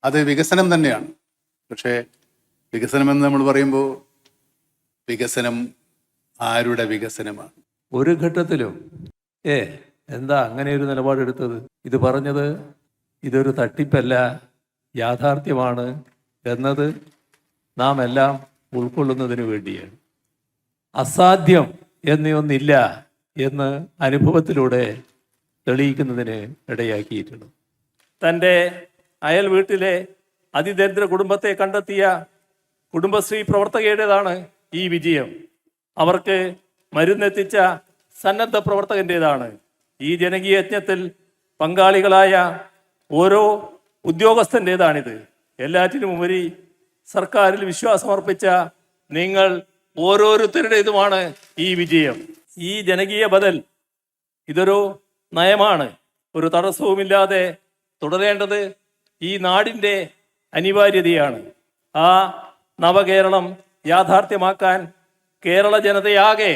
അത് വികസനം തന്നെയാണ്. പക്ഷേ വികസനമെന്ന് നമ്മൾ പറയുമ്പോൾ വികസനം ആരുടെ വികസനമാണ്? ഒരു ഘട്ടത്തിലും എന്താ അങ്ങനെ ഒരു നിലപാടെടുത്തത്? ഇത് പറഞ്ഞത് ഇതൊരു തട്ടിപ്പല്ല, യാഥാർത്ഥ്യമാണ് എന്നത് നാം എല്ലാം ഉൾക്കൊള്ളുന്നതിന് വേണ്ടിയാണ്. അസാധ്യം എന്നൊന്നില്ല എന്ന് അനുഭവത്തിലൂടെ തെളിയിക്കുന്നതിന് ഇടയാക്കിയിട്ടുണ്ട്. തൻ്റെ അയൽ വീട്ടിലെ അതിദരിദ്ര കുടുംബത്തെ കണ്ടെത്തിയ കുടുംബശ്രീ പ്രവർത്തകയുടേതാണ് ഈ വിജയം. അവർക്ക് മരുന്നെത്തിച്ച സന്നദ്ധ പ്രവർത്തകൻ്റേതാണ്. ഈ ജനകീയ യജ്ഞത്തിൽ പങ്കാളികളായ ഓരോ ഉദ്യോഗസ്ഥൻ്റേതാണിത്. എല്ലാറ്റിനുമുപരി സർക്കാരിൽ വിശ്വാസമർപ്പിച്ച നിങ്ങൾ ഓരോരുത്തരുടേതുമാണ് ഈ വിജയം. ഈ ജനകീയ ബദൽ ഇതൊരു നയമാണ്. ഒരു തടസ്സവുമില്ലാതെ തുടരേണ്ടത് ഈ നാടിൻ്റെ അനിവാര്യതയാണ്. ആ നവകേരളം യാഥാർത്ഥ്യമാക്കാൻ കേരള ജനതയാകെ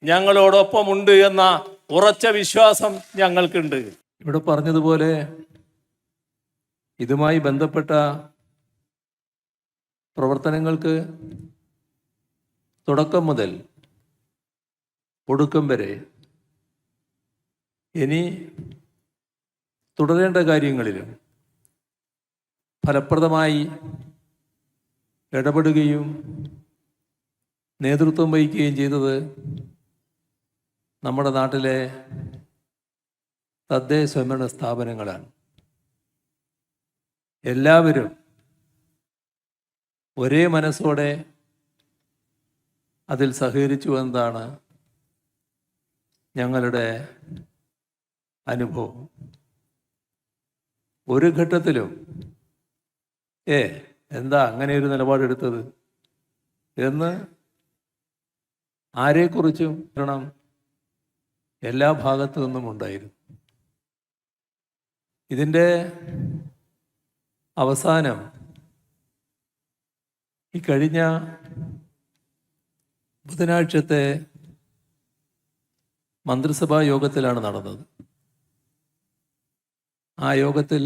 ഞങ്ങളോടൊപ്പമുണ്ട് എന്ന ഉറച്ച വിശ്വാസം ഞങ്ങൾക്കുണ്ട്. ഇവിടെ പറഞ്ഞതുപോലെ ഇതുമായി ബന്ധപ്പെട്ട പ്രവർത്തനങ്ങൾക്ക് തുടക്കം മുതൽ ഒടുക്കം വരെ ഇനി തുടരേണ്ട കാര്യങ്ങളിലും ഫലപ്രദമായി ഇടപെടുകയും നേതൃത്വം വഹിക്കുകയും ചെയ്തത് നമ്മുടെ നാട്ടിലെ തദ്ദേശ സ്വയംഭരണ സ്ഥാപനങ്ങളാണ്. എല്ലാവരും ഒരേ മനസ്സോടെ അതിൽ സഹകരിച്ചു എന്നതാണ് ഞങ്ങളുടെ അനുഭവം. ഒരു ഘട്ടത്തിലും എന്താ അങ്ങനെ ഒരു നിലപാടെടുത്തത് എന്ന് ആരെക്കുറിച്ചും എല്ലാ ഭാഗത്തു നിന്നും ഉണ്ടായിരുന്നു. ഇതിൻ്റെ അവസാനം ഈ കഴിഞ്ഞ ബുധനാഴ്ചത്തെ മന്ത്രിസഭാ യോഗത്തിലാണ് നടന്നത്. ആ യോഗത്തിൽ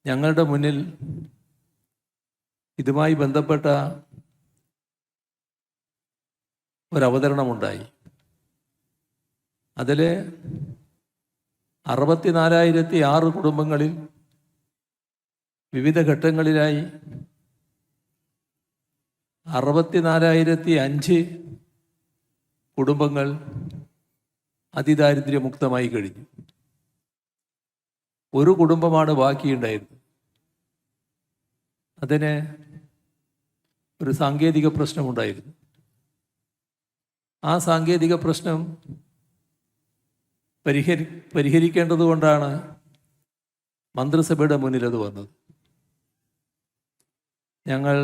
ഞങ്ങളുടെ മുന്നിൽ ഇതുമായി ബന്ധപ്പെട്ട ഒരവതരണമുണ്ടായി. അതിൽ 64,006 കുടുംബങ്ങളിൽ വിവിധ ഘട്ടങ്ങളിലായി 64,005 കുടുംബങ്ങൾ അതിദാരിദ്ര്യമുക്തമായി കഴിഞ്ഞു. ഒരു കുടുംബമാണ് ബാക്കിയുണ്ടായിരുന്നത്. അതിന് ഒരു സാങ്കേതിക പ്രശ്നമുണ്ടായിരുന്നു. ആ സാങ്കേതിക പ്രശ്നം പരിഹരിക്കേണ്ടതുകൊണ്ടാണ് മന്ത്രിസഭയുടെ മുന്നിൽ അത് വന്നത്. ഞങ്ങൾ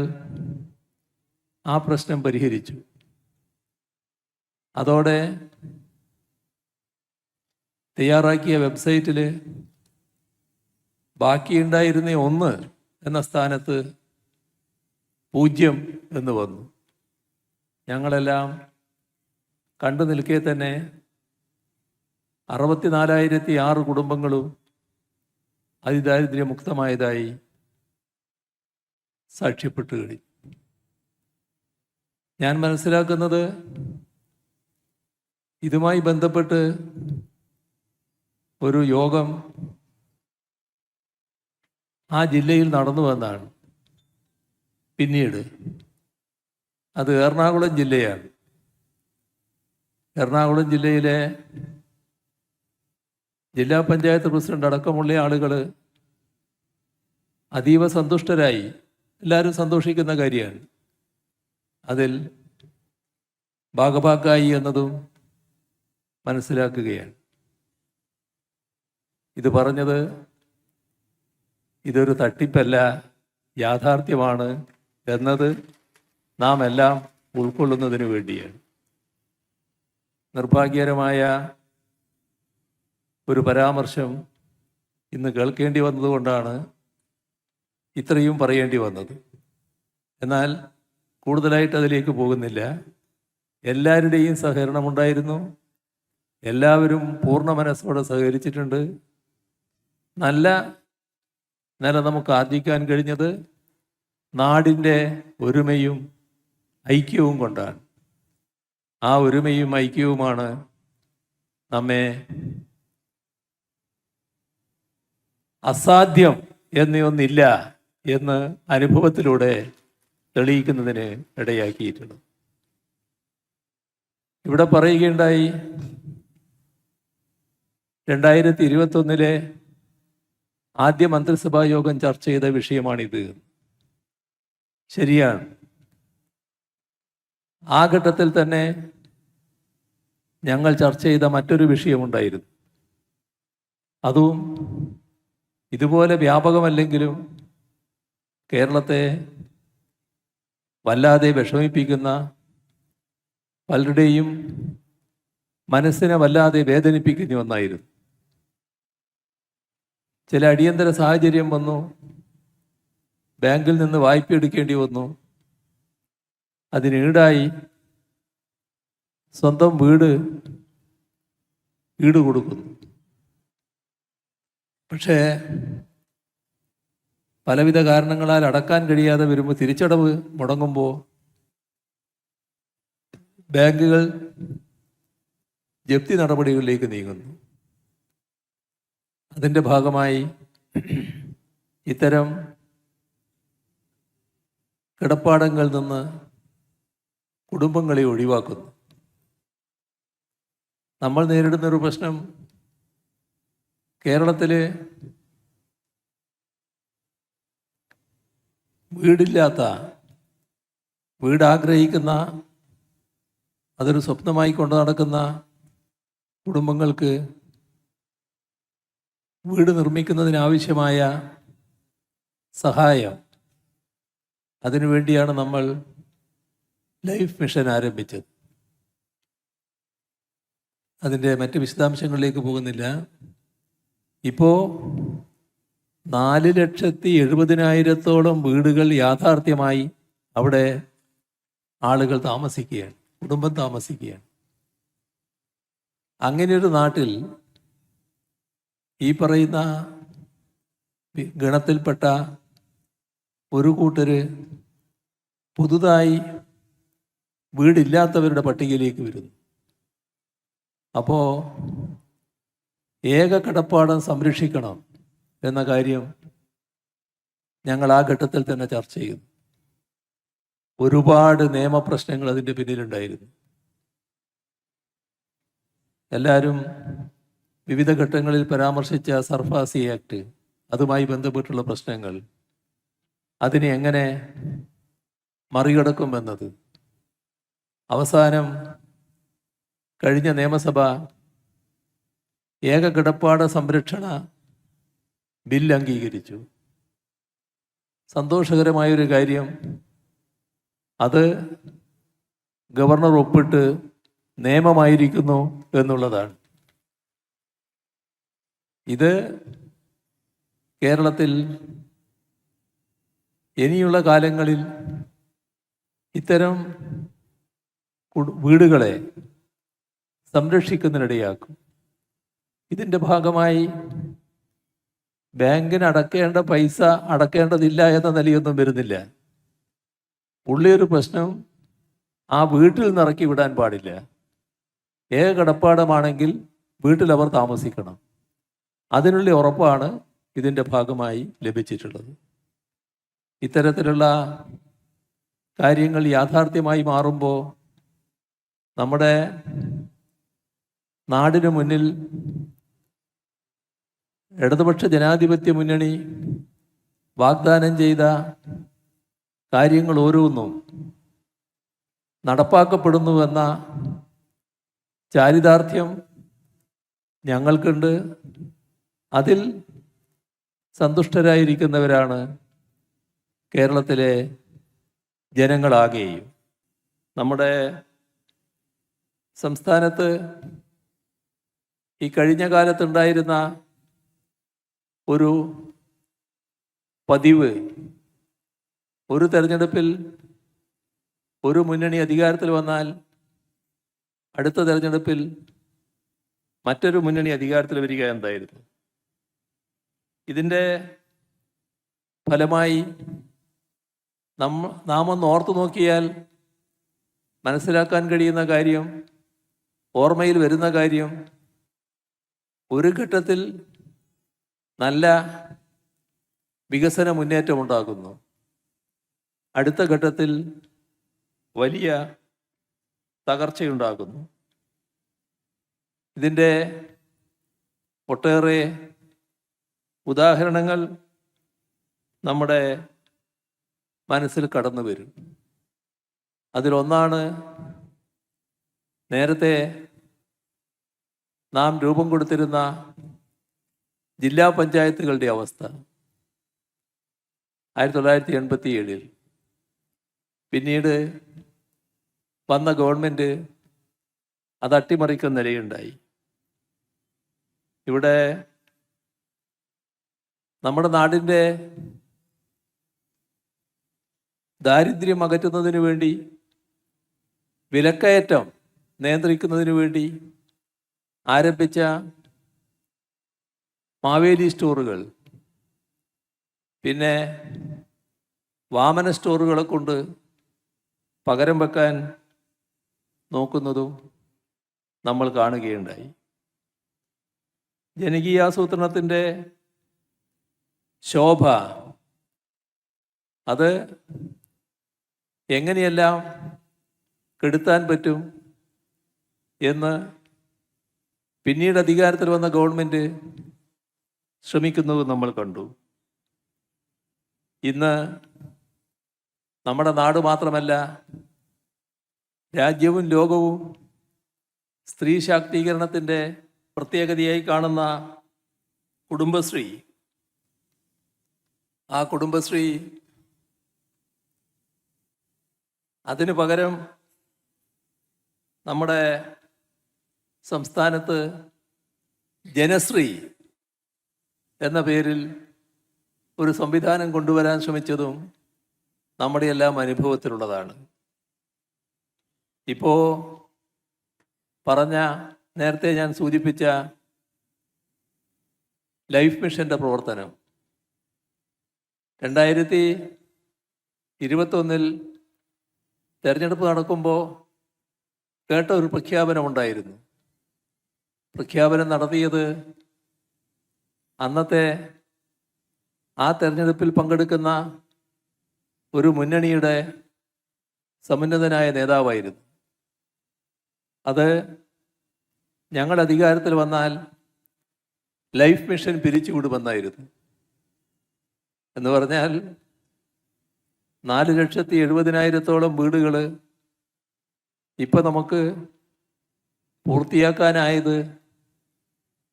ആ പ്രശ്നം പരിഹരിച്ചു. അതോടെ തയ്യാറാക്കിയ വെബ്സൈറ്റിൽ ബാക്കിയുണ്ടായിരുന്ന 1 എന്ന സ്ഥാനത്ത് 0 എന്ന് വന്നു. ഞങ്ങളെല്ലാം കണ്ടു നിൽക്കെ തന്നെ 64,006 കുടുംബങ്ങളും അതിദാരിദ്ര്യമുക്തമായതായി സാക്ഷ്യപ്പെട്ടു കഴിഞ്ഞു. ഞാൻ മനസ്സിലാക്കുന്നത് ഇതുമായി ബന്ധപ്പെട്ട് ഒരു യോഗം ആ ജില്ലയിൽ നടന്നുവെന്നാണ്. പിന്നീട് അത് എറണാകുളം ജില്ലയാണ്. എറണാകുളം ജില്ലയിലെ ജില്ലാ പഞ്ചായത്ത് പ്രസിഡന്റ് അടക്കമുള്ള ആളുകൾ അതീവ സന്തുഷ്ടരായി. എല്ലാവരും സന്തോഷിക്കുന്ന കാര്യമാണ്. അതിൽ ഭാഗഭാക്കായി എന്നതും മനസ്സിലാക്കുകയാണ്. ഇത് പറഞ്ഞത് ഇതൊരു തട്ടിപ്പല്ല, യാഥാർത്ഥ്യമാണ് എന്നത് നാം എല്ലാം ഉൾക്കൊള്ളുന്നതിന് വേണ്ടിയാണ്. നിർഭാഗ്യകരമായ ഒരു പരാമർശം ഇന്ന് കേൾക്കേണ്ടി വന്നതുകൊണ്ടാണ് ഇത്രയും പറയേണ്ടി വന്നത്. എന്നാൽ കൂടുതലായിട്ട് അതിലേക്ക് പോകുന്നില്ല. എല്ലാവരുടെയും സഹകരണമുണ്ടായിരുന്നു. എല്ലാവരും പൂർണ്ണ മനസ്സോടെ സഹകരിച്ചിട്ടുണ്ട്. നല്ല ഇന്നലെ നമുക്ക് ആർജിക്കാൻ കഴിഞ്ഞത് നാടിൻ്റെ ഒരുമയും ഐക്യവും കൊണ്ടാണ്. ആ ഒരുമയും ഐക്യവുമാണ് നമ്മെ അസാധ്യം എന്നൊന്നില്ല എന്ന് അനുഭവത്തിലൂടെ തെളിയിക്കുന്നതിന് ഇടയാക്കിയിട്ടുണ്ട്. ഇവിടെ പറയുകയുണ്ടായി 2021 ആദ്യ മന്ത്രിസഭാ യോഗം ചർച്ച ചെയ്ത വിഷയമാണിത്. ശരിയാണ്. ആ ഘട്ടത്തിൽ തന്നെ ഞങ്ങൾ ചർച്ച ചെയ്ത മറ്റൊരു വിഷയമുണ്ടായിരുന്നു. അതും ഇതുപോലെ വ്യാപകമല്ലെങ്കിലും കേരളത്തെ വല്ലാതെ വിഷമിപ്പിക്കുന്ന, പലരുടെയും മനസ്സിനെ വല്ലാതെ വേദനിപ്പിക്കുന്ന ഒന്നായിരുന്നു. ചില അടിയന്തര സാഹചര്യം വന്നു, ബാങ്കിൽ നിന്ന് വായ്പ എടുക്കേണ്ടി വന്നു. അതിനീടായി സ്വന്തം വീട് കൊടുക്കുന്നു. പക്ഷേ പലവിധ കാരണങ്ങളാൽ അടക്കാൻ കഴിയാതെ വരുമ്പോൾ, തിരിച്ചടവ് മുടങ്ങുമ്പോൾ ബാങ്കുകൾ ജപ്തി നടപടികളിലേക്ക് നീങ്ങുന്നു. അതിൻ്റെ ഭാഗമായി ഇത്തരം കിടപ്പാടങ്ങളിൽ നിന്ന് കുടുംബങ്ങളെ ഒഴിവാക്കുന്നു. നമ്മൾ നേരിടുന്നൊരു പ്രശ്നം, കേരളത്തിൽ വീടില്ലാത്ത, വീടാഗ്രഹിക്കുന്ന, അതൊരു സ്വപ്നമായി കൊണ്ടു നടക്കുന്ന കുടുംബങ്ങൾക്ക് വീട് നിർമ്മിക്കുന്നതിനാവശ്യമായ സഹായം, അതിനുവേണ്ടിയാണ് നമ്മൾ ലൈഫ് മിഷൻ ആരംഭിച്ചത്. അതിൻ്റെ മറ്റ് വിശദാംശങ്ങളിലേക്ക് പോകുന്നില്ല. ഇപ്പോൾ 4,70,000-ഓളം വീടുകൾ യാഥാർത്ഥ്യമായി അവിടെ ആളുകൾ താമസിക്കുകയാണ്, കുടുംബം താമസിക്കുകയാണ്. അങ്ങനെയൊരു നാട്ടിൽ ഈ പറയുന്ന ഗണത്തിൽപ്പെട്ട ഒരു കൂട്ടര് പുതുതായി വീടില്ലാത്തവരുടെ പട്ടികയിലേക്ക് വരുന്നു. അപ്പോൾ ഏക കിടപ്പാടം സംരക്ഷിക്കണം എന്ന കാര്യം ഞങ്ങൾ ആ ഘട്ടത്തിൽ തന്നെ ചർച്ച ചെയ്യുന്നു. ഒരുപാട് നിയമപ്രശ്നങ്ങൾ അതിൻ്റെ പിന്നിലുണ്ടായിരുന്നു. എല്ലാവരും വിവിധ ഘട്ടങ്ങളിൽ പരാമർശിച്ച സർഫാസി ആക്ട്, അതുമായി ബന്ധപ്പെട്ടുള്ള പ്രശ്നങ്ങൾ, അതിനെ എങ്ങനെ മറികടക്കുമെന്നത്, അവസാനം കഴിഞ്ഞ നിയമസഭ ഏക കിടപ്പാട സംരക്ഷണ ബിൽ അംഗീകരിച്ചു. സന്തോഷകരമായൊരു കാര്യം, അത് ഗവർണർ ഒപ്പിട്ട് നിയമമായിരിക്കുന്നു എന്നുള്ളതാണ്. ഇത് കേരളത്തിൽ ഇനിയുള്ള കാലങ്ങളിൽ ഇത്തരം വീടുകളെ സംരക്ഷിക്കുന്നതിനിടയാക്കും. ഇതിൻ്റെ ഭാഗമായി ബാങ്കിന് അടക്കേണ്ട പൈസ അടക്കേണ്ടതില്ല എന്ന നിലയൊന്നും വരുന്നില്ല. ഉള്ളിയൊരു പ്രശ്നം, ആ വീട്ടിൽ നിന്ന് ഇറക്കി വിടാൻ പാടില്ല. ഏക കിടപ്പാടമാണെങ്കിൽ വീട്ടിൽ അവർ താമസിക്കണം. അതിനുള്ള ഉറപ്പാണ് ഇതിൻ്റെ ഭാഗമായി ലഭിച്ചിട്ടുള്ളത്. ഇത്തരത്തിലുള്ള കാര്യങ്ങൾ യാഥാർത്ഥ്യമായി മാറുമ്പോൾ നമ്മുടെ നാടിനു മുന്നിൽ ഇടതുപക്ഷ ജനാധിപത്യ മുന്നണി വാഗ്ദാനം ചെയ്ത കാര്യങ്ങൾ ഓരോന്നും നടപ്പാക്കപ്പെടുന്നുവെന്ന ചാരിതാർത്ഥ്യം ഞങ്ങൾക്കുണ്ട്. അതിൽ സന്തുഷ്ടരായിരിക്കുന്നവരാണ് കേരളത്തിലെ ജനങ്ങളാകെയും. നമ്മുടെ സംസ്ഥാനത്ത് ഈ കഴിഞ്ഞ കാലത്തുണ്ടായിരുന്ന ഒരു പതിവ്, ഒരു തെരഞ്ഞെടുപ്പിൽ ഒരു മുന്നണി അധികാരത്തിൽ വന്നാൽ അടുത്ത തെരഞ്ഞെടുപ്പിൽ മറ്റൊരു മുന്നണി അധികാരത്തിൽ വരിക എന്തായിരുന്നു. ഇതിൻ്റെ ഫലമായി നാം ഒന്ന് ഓർത്തു നോക്കിയാൽ മനസ്സിലാക്കാൻ കഴിയുന്ന കാര്യം, ഓർമ്മയിൽ വരുന്ന കാര്യം, ഒരു ഘട്ടത്തിൽ നല്ല വികസന മുന്നേറ്റമുണ്ടാകുന്നു, അടുത്ത ഘട്ടത്തിൽ വലിയ തകർച്ചയുണ്ടാകുന്നു. ഇതിൻ്റെ ഒട്ടേറെ ഉദാഹരണങ്ങൾ നമ്മുടെ മനസ്സിൽ കടന്നു വരും. അതിലൊന്നാണ് നേരത്തെ നാം രൂപം കൊടുത്തിരുന്ന ജില്ലാ പഞ്ചായത്തുകളുടെ അവസ്ഥ. 1987 പിന്നീട് വന്ന ഗവൺമെൻറ് അത് അട്ടിമറിക്കുന്ന നിലയുണ്ടായി. ഇവിടെ നമ്മുടെ നാടിൻ്റെ ദാരിദ്ര്യം അകറ്റുന്നതിന് വേണ്ടി, വിലക്കയറ്റം നിയന്ത്രിക്കുന്നതിന് വേണ്ടി ആരംഭിച്ച മാവേലി സ്റ്റോറുകൾ, പിന്നെ വാമന സ്റ്റോറുകളെ കൊണ്ട് പകരം വെക്കാൻ നോക്കുന്നതും നമ്മൾ കാണുകയുണ്ടായി. ജനകീയാസൂത്രണത്തിൻ്റെ ശോഭ അത് എങ്ങനെയെല്ലാം കെടുത്താൻ പറ്റും എന്ന് പിന്നീട് അധികാരത്തിൽ വന്ന ഗവൺമെൻറ് ശ്രമിക്കുന്നത് നമ്മൾ കണ്ടു. ഇന്ന് നമ്മുടെ നാട് മാത്രമല്ല, രാജ്യവും ലോകവും സ്ത്രീ ശാക്തീകരണത്തിൻ്റെ പ്രത്യേകതയായി കാണുന്ന കുടുംബശ്രീ, ആ കുടുംബശ്രീ അതിനു പകരം നമ്മുടെ സംസ്ഥാനത്ത് ജനശ്രീ എന്ന പേരിൽ ഒരു സംവിധാനം കൊണ്ടുവരാൻ ശ്രമിച്ചതും നമ്മുടെ എല്ലാം അനുഭവത്തിലുള്ളതാണ്. ഇപ്പോൾ പറഞ്ഞ, നേരത്തെ ഞാൻ സൂചിപ്പിച്ച ലൈഫ് മിഷൻ്റെ പ്രവർത്തനം 2021 തെരഞ്ഞെടുപ്പ് നടക്കുമ്പോൾ കേട്ട ഒരു പ്രഖ്യാപനമുണ്ടായിരുന്നു. പ്രഖ്യാപനം നടത്തിയത് അന്നത്തെ ആ തെരഞ്ഞെടുപ്പിൽ പങ്കെടുക്കുന്ന ഒരു മുന്നണിയുടെ സമുന്നതനായ നേതാവായിരുന്നു. അത് ഞങ്ങൾ അധികാരത്തിൽ വന്നാൽ ലൈഫ് മിഷൻ പിരിച്ചുവിടുമെന്നായിരുന്നു. എന്ന് പറഞ്ഞാൽ 4,70,000-ഓളം വീടുകൾ ഇപ്പം നമുക്ക് പൂർത്തിയാക്കാനായത്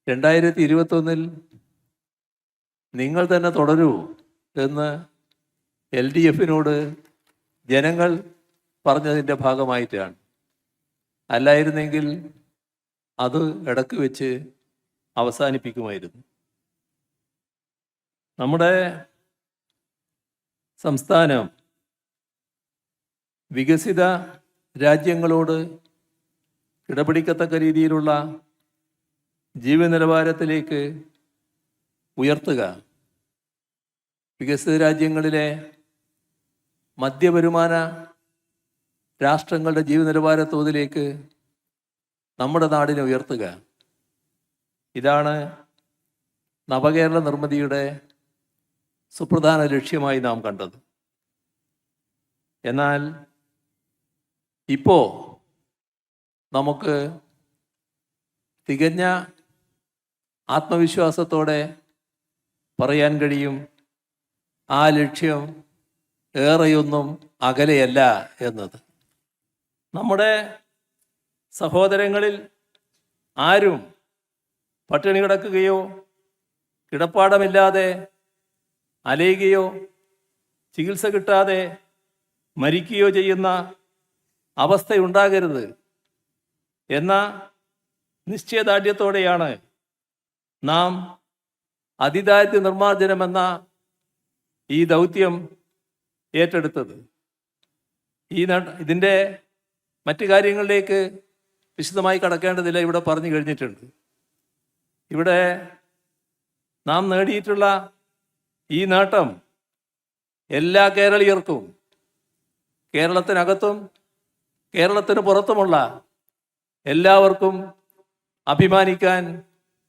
2021 നിങ്ങൾ തന്നെ തുടരൂ എന്ന് LDF-നോട് ജനങ്ങൾ പറഞ്ഞതിൻ്റെ ഭാഗമായിട്ടാണ്. അല്ലായിരുന്നെങ്കിൽ അത് ഇടക്ക് വെച്ച് അവസാനിപ്പിക്കുമായിരുന്നു. നമ്മുടെ സംസ്ഥാനം വികസിത രാജ്യങ്ങളോട് കിടപിടിക്കത്തക്ക രീതിയിലുള്ള ജീവന നിലവാരത്തിലേക്ക് ഉയർത്തുക, വികസിത രാജ്യങ്ങളിലെ മധ്യവരുമാന രാഷ്ട്രങ്ങളുടെ ജീവന നിലവാര തോതിലേക്ക് നമ്മുടെ നാടിനെ ഉയർത്തുക, ഇതാണ് നവകേരള നിർമ്മിതിയുടെ സുപ്രധാന ലക്ഷ്യമായി നാം കണ്ടത്. എന്നാൽ ഇപ്പോൾ നമുക്ക് തികഞ്ഞ ആത്മവിശ്വാസത്തോടെ പറയാൻ കഴിയും, ആ ലക്ഷ്യം ഏറെയൊന്നും അകലെയല്ല എന്നത്. നമ്മുടെ സഹോദരങ്ങളിൽ ആരും പട്ടിണി കിടക്കുകയോ കിടപ്പാടമില്ലാതെ അലയുകയോ ചികിത്സ കിട്ടാതെ മരിക്കുകയോ ചെയ്യുന്ന അവസ്ഥയുണ്ടാകരുത് എന്ന നിശ്ചയദാർഢ്യത്തോടെയാണ് നാം അതിദാരിദ്ര്യ നിർമ്മാർജ്ജനമെന്ന ഈ ദൗത്യം ഏറ്റെടുത്തത്. ഇതിൻ്റെ മറ്റു കാര്യങ്ങളിലേക്ക് വിശദമായി കടക്കേണ്ടതില്ല, ഇവിടെ പറഞ്ഞു കഴിഞ്ഞിട്ടുണ്ട്. ഇവിടെ നാം നേടിയിട്ടുള്ള ഈ നേട്ടം എല്ലാ കേരളീയർക്കും, കേരളത്തിനകത്തും കേരളത്തിന് പുറത്തുമുള്ള എല്ലാവർക്കും അഭിമാനിക്കാൻ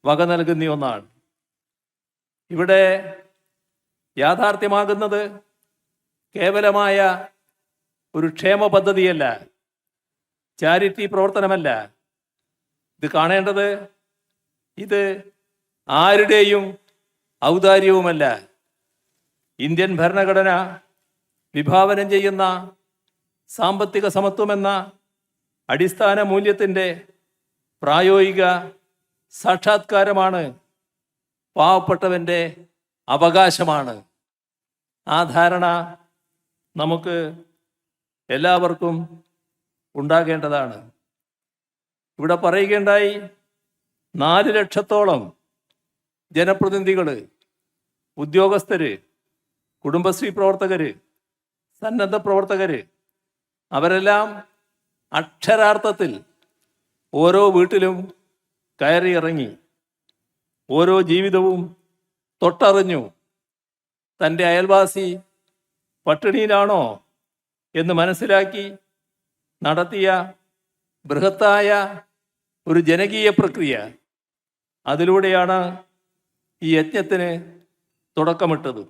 വക നൽകുന്ന ഒന്നാണ്. ഇവിടെ യാഥാർത്ഥ്യമാകുന്നത് കേവലമായ ഒരു ക്ഷേമ പദ്ധതിയല്ല, ചാരിറ്റി പ്രവർത്തനമല്ല. ഇത് കാണേണ്ടത് ഇത് ആരുടെയും ഔദാര്യവുമല്ല. ഇന്ത്യൻ ഭരണഘടന വിഭാവനം ചെയ്യുന്ന സാമ്പത്തിക സമത്വമെന്ന അടിസ്ഥാന മൂല്യത്തിൻ്റെ പ്രായോഗിക സാക്ഷാത്കാരമാണ്. പാവപ്പെട്ടവൻ്റെ അവകാശമാണ്. ആ ധാരണ നമുക്ക് എല്ലാവർക്കും ഉണ്ടാകേണ്ടതാണ്. ഇവിടെ പറയുകയുണ്ടായി, 4 ലക്ഷത്തോളം ജനപ്രതിനിധികൾ, ഉദ്യോഗസ്ഥര്, കുടുംബശ്രീ പ്രവർത്തകര്, സന്നദ്ധ പ്രവർത്തകര്, അവരെല്ലാം അക്ഷരാർത്ഥത്തിൽ ഓരോ വീട്ടിലും കയറി ഇറങ്ങി, ഓരോ ജീവിതവും തൊട്ടറിഞ്ഞു. തൻ്റെ അയൽവാസി പട്ടിണിയിലാണോ എന്ന് മനസ്സിലാക്കി നടത്തിയ ബൃഹത്തായ ഒരു ജനകീയ പ്രക്രിയ. അതിലൂടെയാണ് ഈ യജ്ഞത്തിന് തുടക്കമിട്ടത്.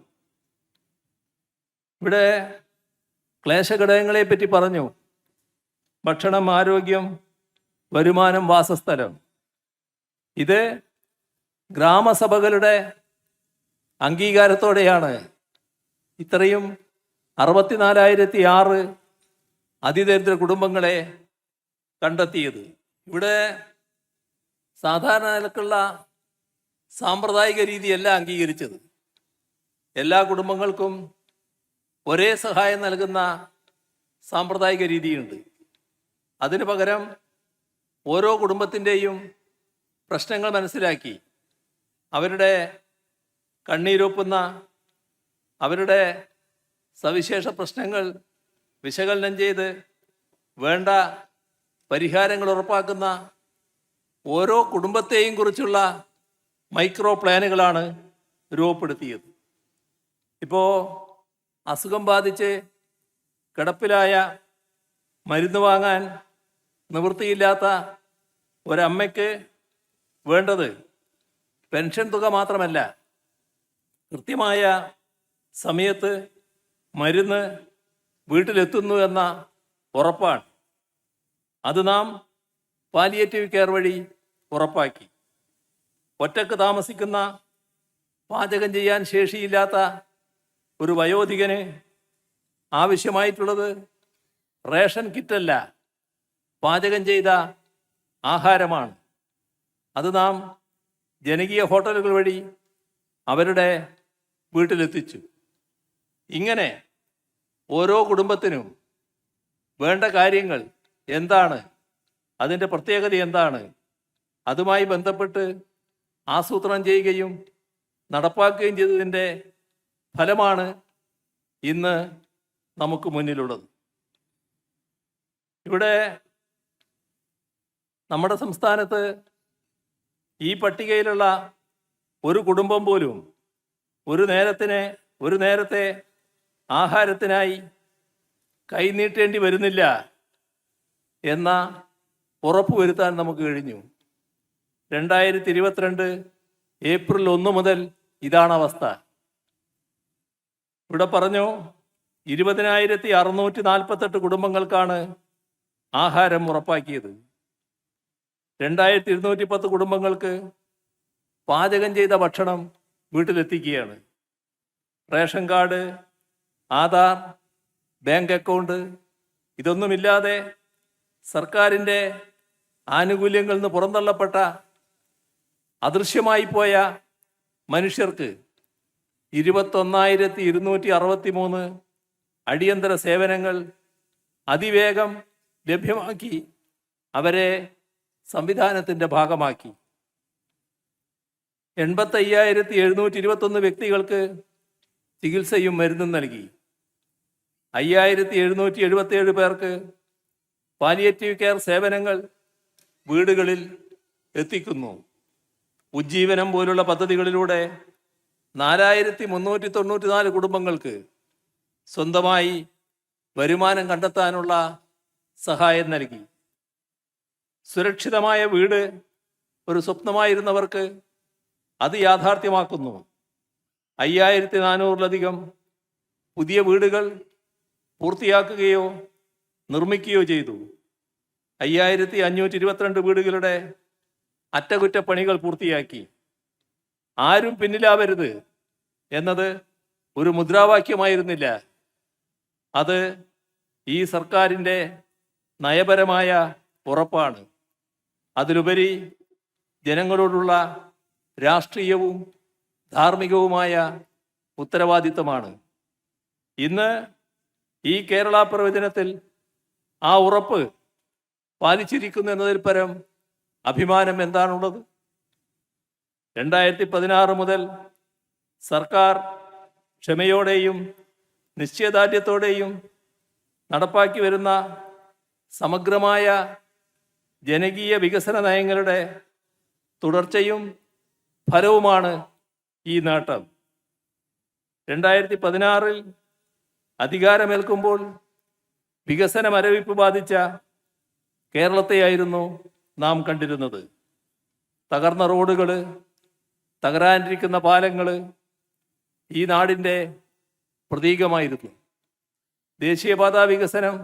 ഇവിടെ ക്ലേശഘടകങ്ങളെ പറ്റി പറഞ്ഞു. ഭക്ഷണം, ആരോഗ്യം, വരുമാനം, വാസസ്ഥലം. ഇത് ഗ്രാമസഭകളുടെ അംഗീകാരത്തോടെയാണ് ഇത്രയും 64,006 അതിദരിദ്ര കുടുംബങ്ങളെ കണ്ടെത്തിയത്. ഇവിടെ സാധാരണ നിലക്കുള്ള സാമ്പ്രദായിക രീതിയല്ല അംഗീകരിച്ചത്. എല്ലാ കുടുംബങ്ങൾക്കും ഒരേ സഹായം നൽകുന്ന സാമ്പ്രദായിക രീതിയുണ്ട്. അതിനു പകരം ഓരോ കുടുംബത്തിൻ്റെയും പ്രശ്നങ്ങൾ മനസ്സിലാക്കി അവരുടെ കണ്ണീരൊപ്പുന്ന, അവരുടെ സവിശേഷ പ്രശ്നങ്ങൾ വിശകലനം ചെയ്ത് വേണ്ട പരിഹാരങ്ങൾ ഉറപ്പാക്കുന്ന ഓരോ കുടുംബത്തെയും കുറിച്ചുള്ള മൈക്രോ പ്ലാനുകളാണ് രൂപപ്പെടുത്തിയത്. ഇപ്പോൾ അസുഖം ബാധിച്ച് കിടപ്പിലായ, മരുന്ന് വാങ്ങാൻ നിവൃത്തിയില്ലാത്ത ഒരമ്മയ്ക്ക് വേണ്ടത് പെൻഷൻ തുക മാത്രമല്ല, കൃത്യമായ സമയത്ത് മരുന്ന് വീട്ടിലെത്തുന്നു എന്ന ഉറപ്പാണ്. അത് നാം പാലിയേറ്റീവ് കെയർ വഴി ഉറപ്പാക്കി. ഒറ്റക്ക് താമസിക്കുന്ന, പാചകം ചെയ്യാൻ ശേഷിയില്ലാത്ത ഒരു വയോധികന് ആവശ്യമായിട്ടുള്ളത് റേഷൻ കിറ്റല്ല, പാചകം ചെയ്ത ആഹാരമാണ്. അത് നാം ജനകീയ ഹോട്ടലുകൾ വഴി അവരുടെ വീട്ടിലെത്തിച്ചു. ഇങ്ങനെ ഓരോ കുടുംബത്തിനും വേണ്ട കാര്യങ്ങൾ എന്താണ്, അതിൻ്റെ പ്രത്യേകത എന്താണ്, അതുമായി ബന്ധപ്പെട്ട് ആസൂത്രണം ചെയ്യുകയും നടപ്പാക്കുകയും ചെയ്തതിൻ്റെ ഫലമാണ് ഇന്ന് നമുക്ക് മുന്നിലുള്ളത്. ഇവിടെ നമ്മുടെ സംസ്ഥാനത്ത് ഈ പട്ടികയിലുള്ള ഒരു കുടുംബം പോലും ഒരു നേരത്തെ ആഹാരത്തിനായി കൈനീട്ടേണ്ടി വരുന്നില്ല എന്ന ഉറപ്പുവരുത്താൻ നമുക്ക് കഴിഞ്ഞു. 2022 ഏപ്രിൽ 1 മുതൽ ഇതാണ് അവസ്ഥ. ഇവിടെ പറഞ്ഞു 20,648 കുടുംബങ്ങൾക്കാണ് ആഹാരം ഉറപ്പാക്കിയത്. 2,210 കുടുംബങ്ങൾക്ക് പാചകം ചെയ്ത ഭക്ഷണം വീട്ടിലെത്തിക്കുകയാണ്. Ration card, Aadhaar, bank account ഇതൊന്നുമില്ലാതെ സർക്കാരിൻ്റെ ആനുകൂല്യങ്ങളിൽ നിന്ന് പുറന്തള്ളപ്പെട്ട, അദൃശ്യമായി പോയ മനുഷ്യർക്ക് 21,263 അടിയന്തര സേവനങ്ങൾ അതിവേഗം ലഭ്യമാക്കി അവരെ സംവിധാനത്തിൻ്റെ ഭാഗമാക്കി. 85,721 വ്യക്തികൾക്ക് ചികിത്സയും മരുന്നും നൽകി. 5,777 പേർക്ക് പാലിയേറ്റീവ് കെയർ സേവനങ്ങൾ വീടുകളിൽ എത്തിക്കുന്നു. ഉജ്ജീവനം പോലുള്ള പദ്ധതികളിലൂടെ 4,394 കുടുംബങ്ങൾക്ക് സ്വന്തമായി വരുമാനം കണ്ടെത്താനുള്ള സഹായം നൽകി. സുരക്ഷിതമായ വീട് ഒരു സ്വപ്നമായിരുന്നവർക്ക് അത് യാഥാർത്ഥ്യമാക്കുന്നു. 5400-ലധികം പുതിയ വീടുകൾ പൂർത്തിയാക്കുകയോ നിർമ്മിക്കുകയോ ചെയ്തു. 5522 വീടുകളുടെ അറ്റകുറ്റപ്പണികൾ പൂർത്തിയാക്കി. ആരും പിന്നിലാവരുത് എന്നത് ഒരു മുദ്രാവാക്യമായിരുന്നില്ല. അത് ഈ സർക്കാരിൻ്റെ നയപരമായ ഉറപ്പാണ്. അതിലുപരി ജനങ്ങളോടുള്ള രാഷ്ട്രീയവും ധാർമ്മികവുമായ ഉത്തരവാദിത്തമാണ്. ഇന്ന് ഈ കേരള പ്രവചനത്തിൽ ആ ഉറപ്പ് പാലിച്ചിരിക്കുന്നു എന്നതിൽ പരം അഭിമാനം എന്താണുള്ളത്? 2016 മുതൽ സർക്കാർ ക്ഷമയോടെയും നിശ്ചയദാർഢ്യത്തോടെയും നടപ്പാക്കി വരുന്ന സമഗ്രമായ ജനകീയ വികസന നയങ്ങളുടെ തുടർച്ചയും ഫലവുമാണ് ഈ നേട്ടം. 2016 അധികാരമേൽക്കുമ്പോൾ വികസന മരവിപ്പ് ബാധിച്ച കേരളത്തെയായിരുന്നു നാം കണ്ടിരുന്നത്. തകർന്ന റോഡുകൾ, തകരാനിരിക്കുന്ന പാലങ്ങൾ ഈ നാടിൻ്റെ പ്രതീകമായിരുന്നു. ദേശീയപാതാ വികസനം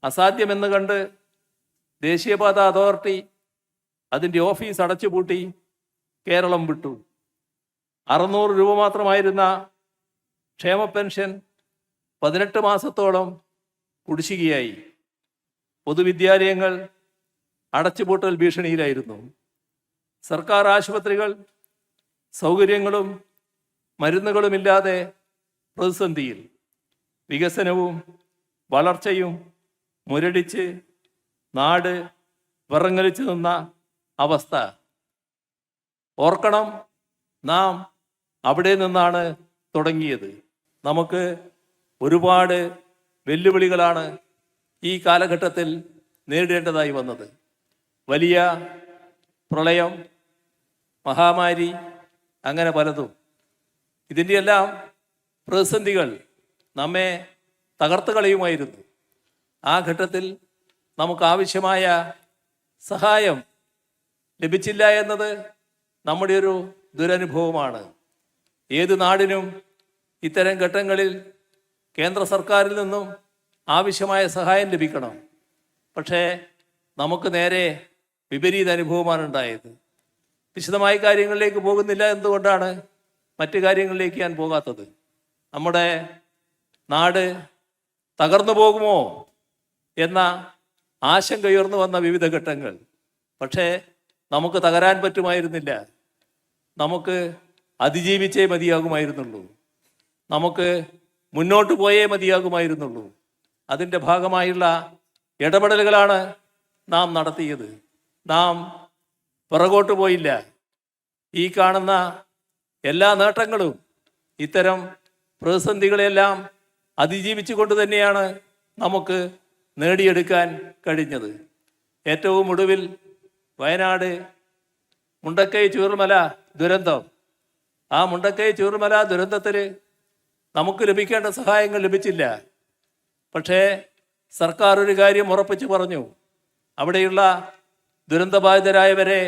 അസാധ്യമെന്ന് കണ്ട് ദേശീയപാത അതോറിറ്റി അതിൻ്റെ ഓഫീസ് അടച്ചുപൂട്ടി കേരളം വിട്ടു. 600 രൂപ മാത്രമായിരുന്ന ക്ഷേമ പെൻഷൻ 18 മാസത്തോളം കുടിശ്ശികയായി. പൊതുവിദ്യാലയങ്ങൾ അടച്ചുപൂട്ടൽ ഭീഷണിയിലായിരുന്നു. സർക്കാർ ആശുപത്രികൾ സൗകര്യങ്ങളും മരുന്നുകളുമില്ലാതെ പ്രതിസന്ധിയിൽ. വികസനവും വളർച്ചയും മുരടിച്ച് നാട് വിറങ്ങലിച്ചു നിന്ന അവസ്ഥ. ഓർക്കണം, നാം അവിടെ നിന്നാണ് തുടങ്ങിയത്. നമുക്ക് ഒരുപാട് വെല്ലുവിളികളാണ് ഈ കാലഘട്ടത്തിൽ നേരിടേണ്ടതായി വന്നത്. വലിയ പ്രളയം, മഹാമാരി, അങ്ങനെ പലതും. ഇതിൻ്റെയെല്ലാം പ്രതിസന്ധികൾ നമ്മെ തകർത്ത് കളയുമായിരുന്നു. ആ ഘട്ടത്തിൽ നമുക്ക് ആവശ്യമായ സഹായം ലഭിച്ചില്ല എന്നത് നമ്മുടെ ഒരു ദുരനുഭവമാണ്. ഏത് നാടിനും ഇത്തരം ഘട്ടങ്ങളിൽ കേന്ദ്ര സർക്കാരിൽ നിന്നും ആവശ്യമായ സഹായം ലഭിക്കണം. പക്ഷേ നമുക്ക് നേരെ വിപരീത അനുഭവമാണ് ഉണ്ടായത്. വിശദമായ കാര്യങ്ങളിലേക്ക് പോകുന്നില്ല. എന്തുകൊണ്ടാണ് മറ്റു കാര്യങ്ങളിലേക്ക് ഞാൻ പോകാത്തത്? നമ്മുടെ നാട് തകർന്നു പോകുമോ എന്ന ആശങ്ക ഉയർന്നു വന്ന വിവിധ ഘട്ടങ്ങൾ. പക്ഷേ നമുക്ക് തകരാൻ പറ്റുമായിരുന്നില്ല. നമുക്ക് അതിജീവിച്ചേ മതിയാകുമായിരുന്നുള്ളൂ. നമുക്ക് മുന്നോട്ട് പോയേ മതിയാകുമായിരുന്നുള്ളൂ. അതിൻ്റെ ഭാഗമായുള്ള ഇടപെടലുകളാണ് നാം നടത്തിയത്. നാം പുറകോട്ട് പോയില്ല. ഈ കാണുന്ന എല്ലാ നേട്ടങ്ങളും ഇത്തരം പ്രതിസന്ധികളെല്ലാം അതിജീവിച്ചുകൊണ്ട് തന്നെയാണ് നമുക്ക് നേടിയെടുക്കാൻ കഴിഞ്ഞത്. ഏറ്റവും ഒടുവിൽ വയനാട് മുണ്ടക്കൈ ചൂരൽമല ദുരന്തം. ആ മുണ്ടക്കൈ ചൂരൽമല ദുരന്തത്തിൽ നമുക്ക് ലഭിക്കേണ്ട സഹായങ്ങൾ ലഭിച്ചില്ല. പക്ഷേ സർക്കാർ ഒരു കാര്യം ഉറപ്പിച്ചു പറഞ്ഞു: അവിടെയുള്ള ദുരന്തബാധിതരായവരെ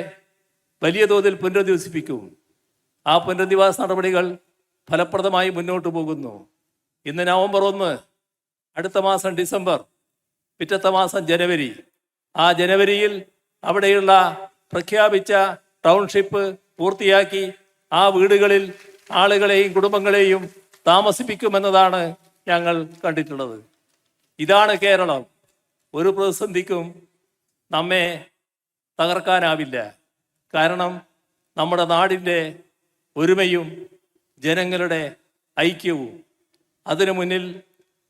വലിയ തോതിൽ പുനരധിവസിപ്പിക്കും. ആ പുനരധിവാസ നടപടികൾ ഫലപ്രദമായി മുന്നോട്ട് പോകുന്നു. ഇന്ന് നവംബർ 1, അടുത്ത മാസം ഡിസംബർ, പിറ്റത്തെ മാസം ജനുവരി. ആ ജനുവരിയിൽ അവിടെയുള്ള പ്രഖ്യാപിച്ച ടൗൺഷിപ്പ് പൂർത്തിയാക്കി ആ വീടുകളിൽ ആളുകളെയും കുടുംബങ്ങളെയും താമസിപ്പിക്കുമെന്നതാണ് ഞങ്ങൾ കണ്ടിട്ടുള്ളത്. ഇതാണ് കേരളം. ഒരു പ്രതിസന്ധിക്കും നമ്മെ തകർക്കാനാവില്ല. കാരണം നമ്മുടെ നാടിൻ്റെ ഒരുമയും ജനങ്ങളുടെ ഐക്യവും. അതിനു മുന്നിൽ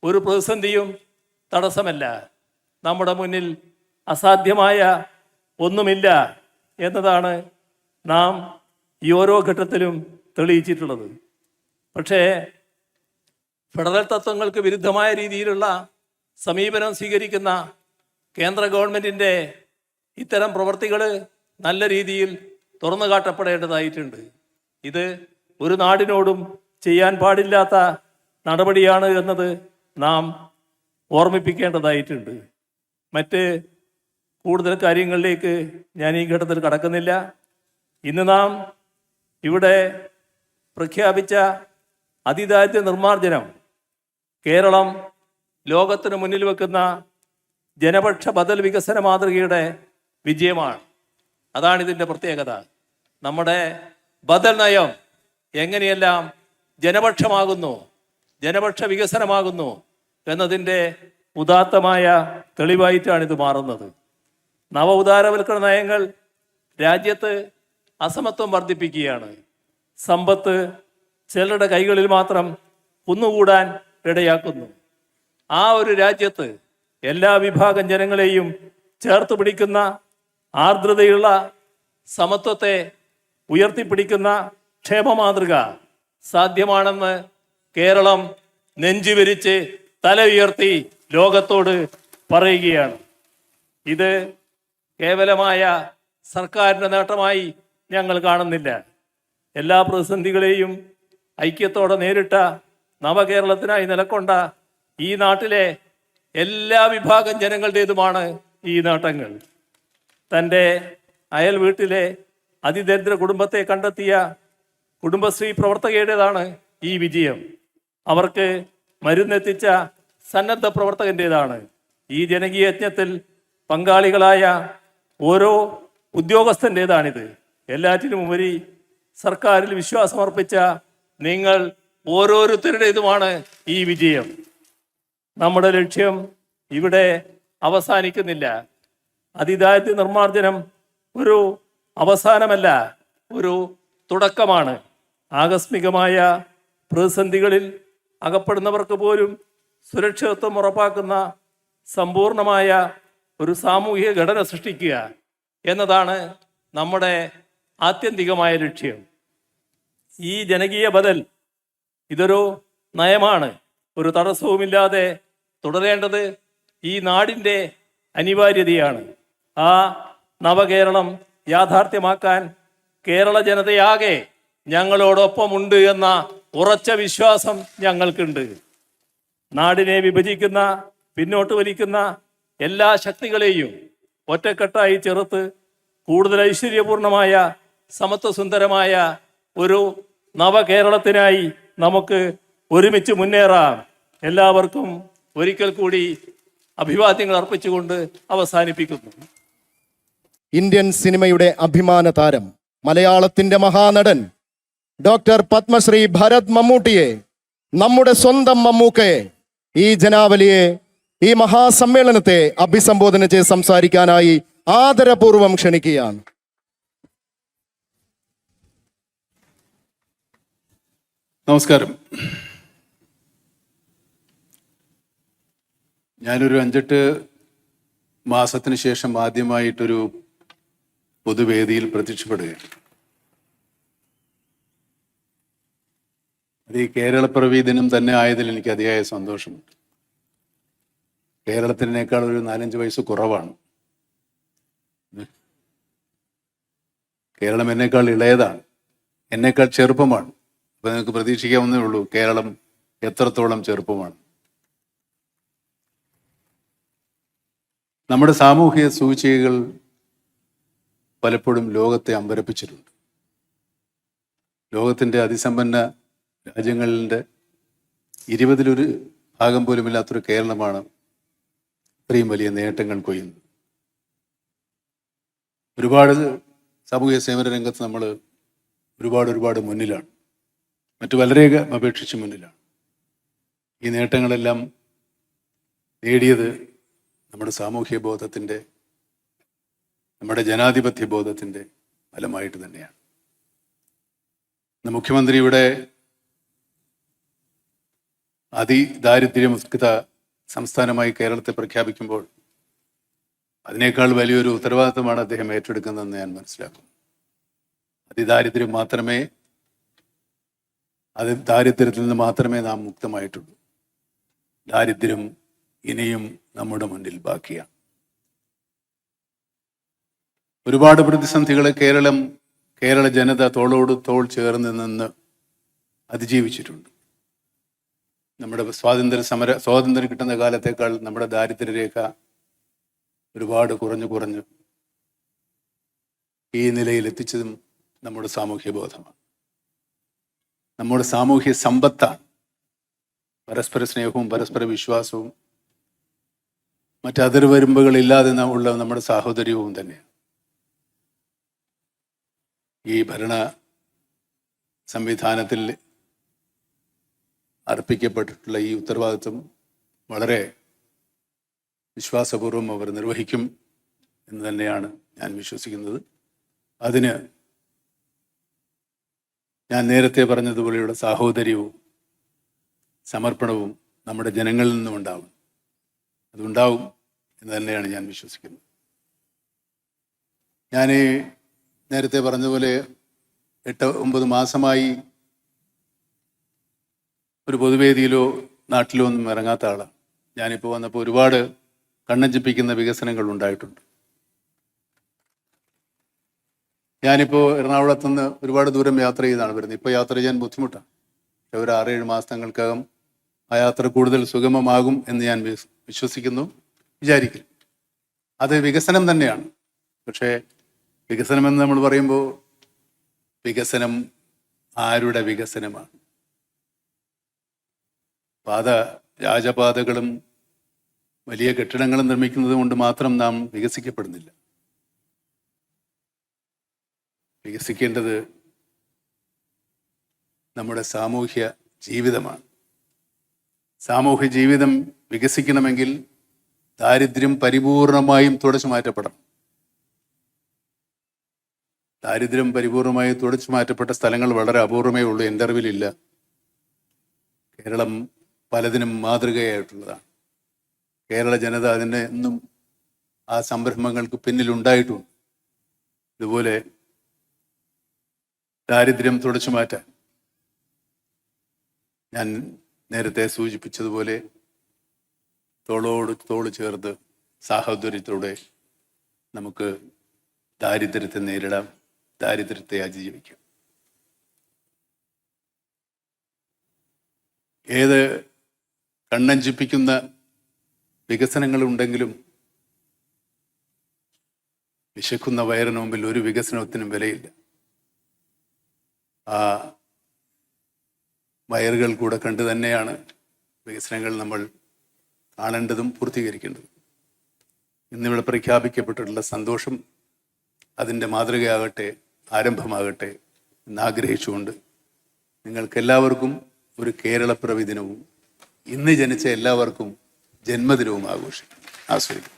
ഒരു പ്രതിസന്ധിയും തടസ്സമല്ല. നമ്മുടെ മുന്നിൽ അസാധ്യമായ ഒന്നുമില്ല എന്നതാണ് നാം ഈ ഓരോ ഘട്ടത്തിലും തെളിയിച്ചിട്ടുള്ളത്. പക്ഷേ ഫെഡറൽ തത്വങ്ങൾക്ക് വിരുദ്ധമായ രീതിയിലുള്ള സമീപനം സ്വീകരിക്കുന്ന കേന്ദ്ര ഗവൺമെൻറ്റിൻ്റെ ഇത്തരം പ്രവൃത്തികൾ നല്ല രീതിയിൽ തുറന്നു കാട്ടപ്പെടേണ്ടതായിട്ടുണ്ട്. ഇത് ഒരു നാടിനോടും ചെയ്യാൻ പാടില്ലാത്ത നടപടിയാണ് എന്നത് നാം ഓർമ്മിപ്പിക്കേണ്ടതായിട്ടുണ്ട്. മറ്റ് കൂടുതൽ കാര്യങ്ങളിലേക്ക് ഞാൻ ഈ ഘട്ടത്തിൽ കടക്കുന്നില്ല. ഇന്ന് നാം ഇവിടെ പ്രഖ്യാപിച്ച അതിദാരിദ്ര്യ നിർമ്മാർജ്ജനം കേരളം ലോകത്തിന് മുന്നിൽ വെക്കുന്ന ജനപക്ഷ ബദൽ വികസന മാതൃകയുടെ വിജയമാണ്. അതാണിതിൻ്റെ പ്രത്യേകത. നമ്മുടെ ബദൽ നയം എങ്ങനെയെല്ലാം ജനപക്ഷമാകുന്നു, ജനപക്ഷ വികസനമാകുന്നു എന്നതിൻ്റെ ഉദാത്തമായ തെളിവായിട്ടാണിത് മാറുന്നത്. നവ ഉദാരവൽക്കരണ നയങ്ങൾ രാജ്യത്ത് അസമത്വം വർദ്ധിപ്പിക്കുകയാണ്. സമ്പത്ത് ചിലരുടെ കൈകളിൽ മാത്രം കുന്നുകൂടാൻ ഇടയാക്കുന്നു. ആ ഒരു രാജ്യത്ത് എല്ലാ വിഭാഗം ജനങ്ങളെയും ചേർത്ത് പിടിക്കുന്ന, ആർദ്രതയുള്ള സമത്വത്തെ ഉയർത്തിപ്പിടിക്കുന്ന ക്ഷേമ മാതൃക സാധ്യമാണെന്ന് കേരളം നെഞ്ചുവിരിച്ച് തല ഉയർത്തി ലോകത്തോട് പറയുകയാണ്. ഇത് കേവലമായ സർക്കാരിൻ്റെ നേട്ടമായി ഞങ്ങൾ കാണുന്നില്ല. എല്ലാ പ്രതിസന്ധികളെയും ഐക്യത്തോടെ നേരിട്ട നവകേരളത്തിനായി നിലകൊണ്ട ഈ നാട്ടിലെ എല്ലാ വിഭാഗം ജനങ്ങളുടേതുമാണ് ഈ നേട്ടങ്ങൾ. തൻ്റെ അയൽ വീട്ടിലെ അതിദരിദ്ര കുടുംബത്തെ കണ്ടെത്തിയ കുടുംബശ്രീ പ്രവർത്തകയുടേതാണ് ഈ വിജയം. അവർക്ക് മരുന്നെത്തിച്ച സന്നദ്ധ പ്രവർത്തകൻ്റേതാണ്. ഈ ജനകീയ യജ്ഞത്തിൽ പങ്കാളികളായ ഓരോ ഉദ്യോഗസ്ഥൻ്റേതാണിത്. എല്ലാറ്റിനുമുപരി സർക്കാരിൽ വിശ്വാസമർപ്പിച്ച നിങ്ങൾ ഓരോരുത്തരുടേതുമാണ് ഈ വിജയം. നമ്മുടെ ലക്ഷ്യം ഇവിടെ അവസാനിക്കുന്നില്ല. അതിദാരിദ്ര്യ നിർമ്മാർജ്ജനം ഒരു അവസാനമല്ല, ഒരു തുടക്കമാണ്. ആകസ്മികമായ പ്രതിസന്ധികളിൽ അകപ്പെടുന്നവർക്ക് പോലും സുരക്ഷിതത്വം ഉറപ്പാക്കുന്ന സമ്പൂർണമായ ഒരു സാമൂഹിക ഘടന സൃഷ്ടിക്കുക എന്നതാണ് നമ്മുടെ ആത്യന്തികമായ ലക്ഷ്യം. ഈ ജനകീയ ബദൽ ഇതൊരു നയമാണ്. ഒരു തടസ്സവുമില്ലാതെ തുടരേണ്ടത് ഈ നാടിൻ്റെ അനിവാര്യതയാണ്. ആ നവകേരളം യാഥാർത്ഥ്യമാക്കാൻ കേരള ജനതയാകെ ഞങ്ങളോടൊപ്പമുണ്ട് എന്ന ഉറച്ച വിശ്വാസം ഞങ്ങൾക്കുണ്ട്. നാടിനെ വിഭജിക്കുന്ന, പിന്നോട്ട് വലിക്കുന്ന എല്ലാ ശക്തികളെയും ഒറ്റക്കെട്ടായി ചെറുത്ത് കൂടുതൽ ഐശ്വര്യപൂർണമായ, സമത്വസുന്ദരമായ ഒരു നവകേരളത്തിനായി നമുക്ക് ഒരുമിച്ച് മുന്നേറാം. എല്ലാവർക്കും ഒരിക്കൽ കൂടി അഭിവാദ്യങ്ങൾ അർപ്പിച്ചുകൊണ്ട് അവസാനിപ്പിക്കുന്നു. ഇന്ത്യൻ സിനിമയുടെ അഭിമാന താരം, മലയാളത്തിന്റെ മഹാനടൻ ഡോക്ടർ പത്മശ്രീ ഭരത് മമ്മൂട്ടിയെ, നമ്മുടെ സ്വന്തം മമ്മൂക്കയെ, ഈ ജനാവലിയെ, ഈ മഹാസമ്മേളനത്തെ അഭിസംബോധന ചെയ്ത് സംസാരിക്കാനായി ആദരപൂർവം ക്ഷണിക്കുകയാണ്. നമസ്കാരം. ഞാനൊരു 5-8 മാസത്തിന് ശേഷം ആദ്യമായിട്ടൊരു പൊതുവേദിയിൽ പ്രത്യക്ഷപ്പെടുകയാണ്. അത് ഈ കേരളപ്പിറവി ദിനം തന്നെ ആയതിൽ എനിക്ക് അതിയായ സന്തോഷമുണ്ട്. കേരളത്തിനേക്കാൾ ഒരു 4-5 വയസ്സ് കുറവാണ്. കേരളം എന്നേക്കാൾ ഇളയതാണ്, എന്നേക്കാൾ ചെറുപ്പമാണ്. അപ്പൊ നിങ്ങൾക്ക് പ്രതീക്ഷിക്കാവുന്നേ ഉള്ളൂ കേരളം എത്രത്തോളം ചെറുപ്പമാണ്. നമ്മുടെ സാമൂഹിക സൂചികകൾ പലപ്പോഴും ലോകത്തെ അമ്പരപ്പിച്ചിട്ടുണ്ട്. ലോകത്തിൻ്റെ അതിസമ്പന്ന രാജ്യങ്ങളുടെ 20-1 ഭാഗം പോലുമില്ലാത്തൊരു കേരളമാണ് ഇത്രയും വലിയ നേട്ടങ്ങൾ കൊയ്യുന്നത്. ഒരുപാട് സാമൂഹ്യ സേവന രംഗത്ത് നമ്മൾ ഒരുപാട് മുന്നിലാണ്, മറ്റു വളരെയധികം അപേക്ഷിച്ച് മുന്നിലാണ്. ഈ നേട്ടങ്ങളെല്ലാം നേടിയത് നമ്മുടെ സാമൂഹ്യ ബോധത്തിൻ്റെ, നമ്മുടെ ജനാധിപത്യ ബോധത്തിൻ്റെ ഫലമായിട്ട് തന്നെയാണ്. ഇന്ന് മുഖ്യമന്ത്രി ഇവിടെ അതിദാരിദ്ര്യമുക്ത സംസ്ഥാനമായി കേരളത്തെ പ്രഖ്യാപിക്കുമ്പോൾ അതിനേക്കാൾ വലിയൊരു ഉത്തരവാദിത്തമാണ് അദ്ദേഹം ഏറ്റെടുക്കുന്നതെന്ന് ഞാൻ മനസ്സിലാക്കുന്നു. ദാരിദ്ര്യത്തിൽ നിന്ന് മാത്രമേ നാം മുക്തമായിട്ടുള്ളൂ. ദാരിദ്ര്യം ഇനിയും നമ്മുടെ മുന്നിൽ ബാക്കിയാണ്. ഒരുപാട് പ്രതിസന്ധികളെ കേരള ജനത തോളോട് തോൾ ചേർന്ന് നിന്ന് അതിജീവിച്ചിട്ടുണ്ട്. നമ്മുടെ സ്വാതന്ത്ര്യം കിട്ടുന്ന കാലത്തേക്കാൾ നമ്മുടെ ദാരിദ്ര്യരേഖ ഒരുപാട് കുറഞ്ഞു ഈ നിലയിൽ എത്തിച്ചതും നമ്മുടെ സാമൂഹ്യ ബോധമാണ്, നമ്മുടെ സാമൂഹ്യ സമ്പത്താണ്. പരസ്പര സ്നേഹവും പരസ്പര വിശ്വാസവും മറ്റതിർവരുമ്പുകളില്ലാതെ ഉള്ള നമ്മുടെ സാഹോദര്യവും തന്നെയാണ്. ഈ ഭരണ സംവിധാനത്തിൽ അർപ്പിക്കപ്പെട്ടിട്ടുള്ള ഈ ഉത്തരവാദിത്വം വളരെ വിശ്വാസപൂർവ്വം അവർ നിർവഹിക്കും എന്ന് തന്നെയാണ് ഞാൻ വിശ്വസിക്കുന്നത്. അതിന് ഞാൻ നേരത്തെ പറഞ്ഞതുപോലെയുള്ള സാഹോദര്യവും സമർപ്പണവും നമ്മുടെ ജനങ്ങളിൽ നിന്നും ഉണ്ടാവും. അതുണ്ടാവും എന്ന് തന്നെയാണ് ഞാൻ വിശ്വസിക്കുന്നത്. ഞാൻ നേരത്തെ പറഞ്ഞതുപോലെ 8-9 മാസമായി ഒരു പൊതുവേദിയിലോ നാട്ടിലോ ഒന്നും ഇറങ്ങാത്ത ആളാണ്. ഞാനിപ്പോൾ വന്നപ്പോൾ ഒരുപാട് കണ്ണഞ്ചിപ്പിക്കുന്ന വികസനങ്ങൾ ഉണ്ടായിട്ടുണ്ട്. ഞാനിപ്പോൾ എറണാകുളത്തുനിന്ന് ഒരുപാട് ദൂരം യാത്ര ചെയ്താണ് വരുന്നത്. ഇപ്പോൾ യാത്ര ചെയ്യാൻ ബുദ്ധിമുട്ടാണ്. പക്ഷേ ഒരു 6-7 മാസങ്ങൾക്കകം ആ യാത്ര കൂടുതൽ സുഗമമാകും എന്ന് ഞാൻ വിശ്വസിക്കുന്നു, വിചാരിക്കുന്നു. അത് വികസനം തന്നെയാണ്. പക്ഷേ വികസനമെന്ന് നമ്മൾ പറയുമ്പോൾ വികസനം ആരുടെ വികസനമാണ്? രാജപാതകളും വലിയ കെട്ടിടങ്ങളും നിർമ്മിക്കുന്നത് കൊണ്ട് മാത്രം നാം വികസിക്കപ്പെടുന്നില്ല. വികസിക്കേണ്ടത് നമ്മുടെ സാമൂഹ്യ ജീവിതമാണ്. സാമൂഹ്യ ജീവിതം വികസിക്കണമെങ്കിൽ ദാരിദ്ര്യം പരിപൂർണമായും തുടച്ചു മാറ്റപ്പെടണം. ദാരിദ്ര്യം പരിപൂർണമായി തുടച്ചു മാറ്റപ്പെട്ട സ്ഥലങ്ങൾ വളരെ അപൂർവമേ ഉള്ളൂ. എൻ്റെ അറിവിലില്ല. കേരളം പലതിനും മാതൃകയായിട്ടുള്ളതാണ്. കേരള ജനത അതിൻ്റെ എന്നും ആ സംരംഭങ്ങൾക്ക് പിന്നിലുണ്ടായിട്ടുണ്ട്. ഇതുപോലെ ദാരിദ്ര്യം തുടച്ചു മാറ്റാൻ ഞാൻ നേരത്തെ സൂചിപ്പിച്ചതുപോലെ തോളോട് തോള് ചേർത്ത് സാഹോദര്യത്തോടെ നമുക്ക് ദാരിദ്ര്യത്തെ നേരിടാം, ദാരിദ്ര്യത്തെ അതിജീവിക്കാം. ഏത് കണ്ണഞ്ചിപ്പിക്കുന്ന വികസനങ്ങളുണ്ടെങ്കിലും വിശക്കുന്ന വയറിന് മുമ്പിൽ ഒരു വികസനത്തിനും വിലയില്ല. ആ വയറുകൾ കൂടെ കണ്ടു തന്നെയാണ് വികസനങ്ങൾ നമ്മൾ കാണേണ്ടതും പൂർത്തീകരിക്കേണ്ടതും. ഇന്നിവിടെ പ്രഖ്യാപിക്കപ്പെട്ടിട്ടുള്ള സന്തോഷം അതിൻ്റെ മാതൃകയാകട്ടെ, ആരംഭമാകട്ടെ എന്നാഗ്രഹിച്ചുകൊണ്ട് നിങ്ങൾക്കെല്ലാവർക്കും ഒരു കേരളപ്പിറവി ദിനവും ഇന്ന് ജനിച്ച എല്ലാവർക്കും ജന്മദിനവും ആസ്വദിക്കും.